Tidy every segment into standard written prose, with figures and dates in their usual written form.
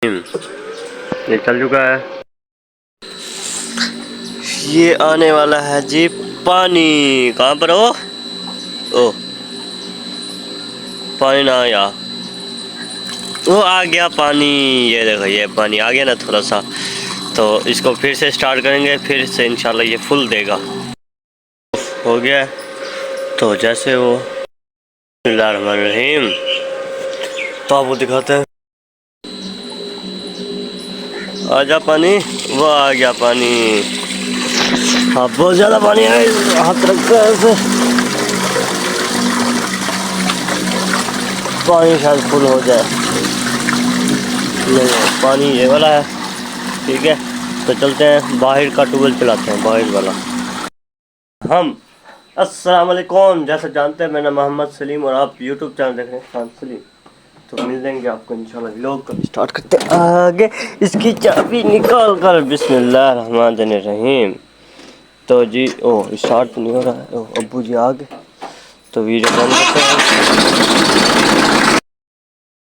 ये चल चुका है। ये आने वाला है जी पानी। कहाँ पर हो? ओ पानी ना आया, वो आ गया पानी। ये देखो ये पानी आ गया ना थोड़ा सा, तो इसको फिर से स्टार्ट करेंगे, फिर से इंशाल्लाह ये फुल देगा। हो गया तो जैसे वो बिस्मिल्लाहिर्रहमानिर्रहीम, तो आपको दिखाते हैं। आजा पानी, वो आ गया पानी। हाँ बहुत ज़्यादा पानी है, हाथ रखते हैं ऐसे, पानी शायद फुल हो जाए। नहीं पानी ये वाला है, ठीक है। तो चलते हैं बाहर का ट्यूबवेल चलाते हैं, बाहर वाला। हम अस्सलाम वालेकुम, जैसे जानते हैं मेरा मोहम्मद सलीम और आप यूट्यूब चैनल देख रहे हैं खान सलीम। तो मिल जाएंगे आपको इंशाल्लाह। व्लॉग को स्टार्ट करते हैं आगे। इसकी चाबी निकाल कर बिस्मिल्लाहिर्रहमानिर्रहीम। तो जी ओ स्टार्ट नहीं हो रहा है। ओ अब्बू जी आ गए, तो वीडियो बंद करते हैं।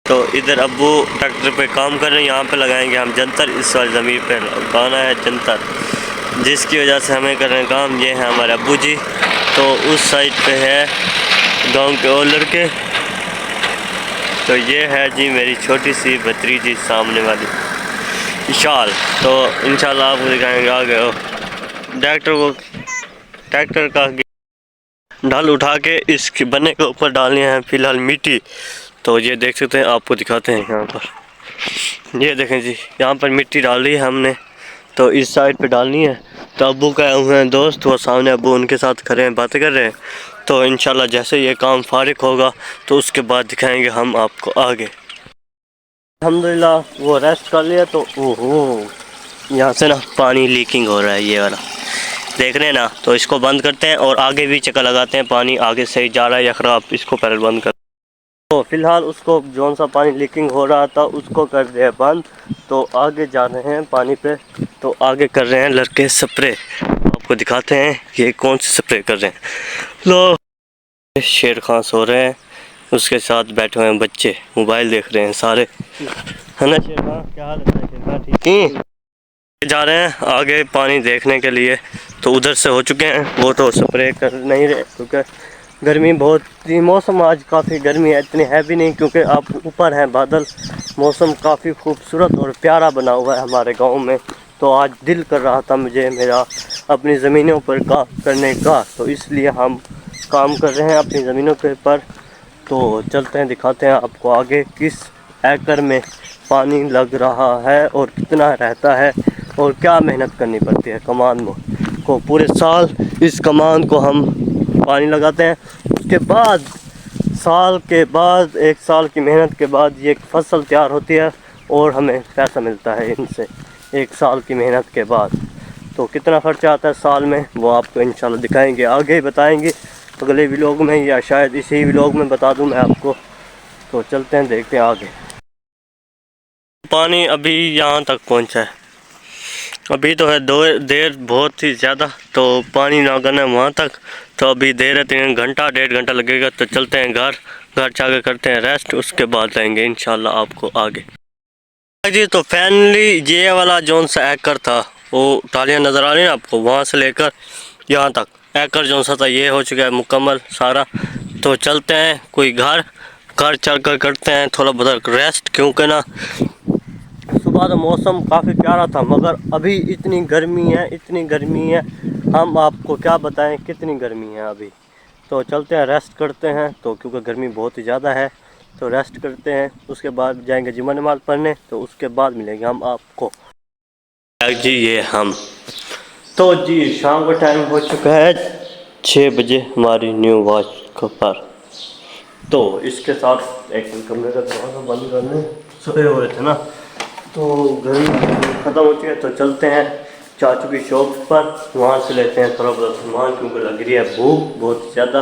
तो इधर अब्बू ट्रैक्टर पे काम कर रहे हैं, यहाँ पे लगाएंगे हम जंतर। इस वाली ज़मीन पे लगाना है जंतर, जिसकी वजह से हमें कर रहे हैं काम। ये है हमारे अब्बू जी। तो उस साइड पे है गांव के और लड़के। तो ये है जी मेरी छोटी सी भतीजी सामने वाली विशाल। तो इंशाल्लाह आपको दिखाएंगे आगे। ट्रैक्टर का ढाल उठा के इस बने के ऊपर डालने हैं फिलहाल मिट्टी। तो ये देख सकते हैं, आपको दिखाते हैं यहाँ पर। ये देखें जी, यहाँ पर मिट्टी डाल ली है हमने, तो इस साइड पे डालनी है। तो अब्बू का हुए हैं दोस्त, वो सामने अब्बू उनके साथ खड़े हैं, बातें कर रहे हैं। तो इंशाल्लाह जैसे ये काम फारिग होगा तो उसके बाद दिखाएंगे हम आपको आगे। अल्हम्दुलिल्लाह वो रेस्ट कर लिया। तो ओहो यहाँ से ना पानी लीकिंग हो रहा है, ये वाला देख रहे हैं ना। तो इसको बंद करते हैं और आगे भी चक्कर लगाते हैं, पानी आगे सही जा रहा है या ख़राब, इसको पहले बंद कर। तो फिलहाल उसको जौन सा पानी लीकिंग हो रहा था उसको कर दिया बंद। तो आगे जा रहे हैं पानी पे। तो आगे कर रहे हैं लड़के स्प्रे, आपको दिखाते हैं ये कौन सी स्प्रे कर रहे हैं। लो शेर खान सो रहे हैं, उसके साथ बैठे हुए हैं बच्चे, मोबाइल देख रहे हैं सारे, है ना शेर खान? क्या हाल है शेर खान? ठीक है। जा रहे हैं आगे पानी देखने के लिए। तो उधर से हो चुके हैं, वो तो स्प्रे कर नहीं रहे क्योंकि गर्मी बहुत ही, मौसम आज काफ़ी गर्मी है, इतनी है भी नहीं क्योंकि आप ऊपर हैं बादल। मौसम काफ़ी खूबसूरत और प्यारा बना हुआ है हमारे गांव में। तो आज दिल कर रहा था मुझे मेरा अपनी ज़मीनों पर काम करने का, तो इसलिए हम काम कर रहे हैं अपनी ज़मीनों के पर। तो चलते हैं दिखाते हैं आपको आगे किस एकड़ में पानी लग रहा है और कितना रहता है और क्या मेहनत करनी पड़ती है कमान को। पूरे साल इस कमान को हम पानी लगाते हैं, उसके बाद साल के बाद, एक साल की मेहनत के बाद ये फसल तैयार होती है और हमें पैसा मिलता है इनसे एक साल की मेहनत के बाद। तो कितना खर्चा आता है साल में वो आपको इंशाल्लाह दिखाएंगे, आगे बताएंगे अगले व्लॉग में, या शायद इसी व्लॉग में बता दूं मैं आपको। तो चलते हैं देखते हैं आगे। पानी अभी यहाँ तक पहुँचा है, अभी तो है दो देर बहुत ही ज़्यादा। तो पानी ना करना है वहाँ तक, तो अभी देर है 3 घंटा 1.5 घंटा लगेगा। तो चलते हैं घर जाकर करते हैं रेस्ट, उसके बाद जाएंगे इंशाल्लाह आपको आगे जी। तो फाइनली ये वाला जोन सा एकड़ था, वो टालियाँ नज़र आ रही हैं आपको, वहाँ से लेकर यहाँ तक एकड़ जोन सा था ये हो चुका है मुकम्मल सारा। तो चलते हैं कोई घर चल कर करते हैं थोड़ा बहुत रेस्ट, क्योंकि ना सुबह तो मौसम काफ़ी प्यारा था, मगर अभी इतनी गर्मी है, इतनी गर्मी है, हम आपको क्या बताएं कितनी गर्मी है अभी। तो चलते हैं रेस्ट करते हैं, तो क्योंकि गर्मी बहुत ही ज़्यादा है। तो रेस्ट करते हैं, उसके बाद जाएंगे जुम्मा नमाज़ पढ़ने, तो उसके बाद मिलेंगे हम आपको जी। ये हम तो जी शाम का टाइम हो चुका है 6 बजे हमारी न्यू वॉच पर। तो इसके साथ एक कमरे का दरवाज़ा बंद करने सोए हुए थे ना, तो गर्मी ख़त्म हो चुकी है। तो चलते हैं चाचू की शॉप पर, वहाँ से लेते हैं थोड़ा बहुत सामान क्योंकि लग रही है भूख बहुत ज़्यादा।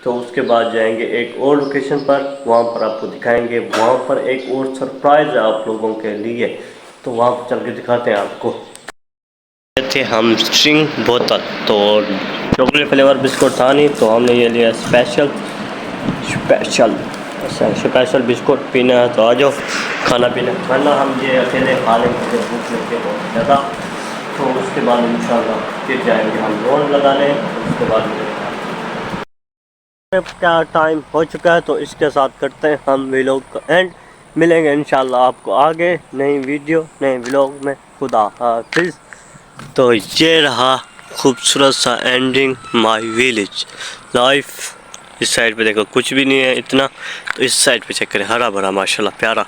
तो उसके बाद जाएंगे एक और लोकेशन पर, वहाँ पर आपको दिखाएंगे, वहाँ पर एक और सरप्राइज़ है आप लोगों के लिए। तो वहाँ पर चल के दिखाते हैं आपको। थे हम स्ट्रिंग बोतल, तो चॉकलेट फ्लेवर बिस्कुट था नहीं, तो हमने ये लिया स्पेशल। अच्छा स्पेशल बिस्कुट पीना है तो आ जाओ, खाना पीना खाना हम ये अकेले खा लेंगे, भूख लगती है बहुत ज़्यादा। तो उसके बाद इंशाल्लाह फिर जाएंगे हम ड्रोन लगाने, उसके बाद क्या टाइम हो चुका है। तो इसके साथ करते हैं हम व्लॉग का एंड, मिलेंगे इंशाल्लाह आपको आगे नई वीडियो नए व्लॉग में। खुदा हाफिज़। तो ये रहा खूबसूरत सा एंडिंग माय विलेज लाइफ। इस साइड पे देखो कुछ भी नहीं है इतना, तो इस साइड पे चेक करें हरा भरा माशाल्लाह प्यारा।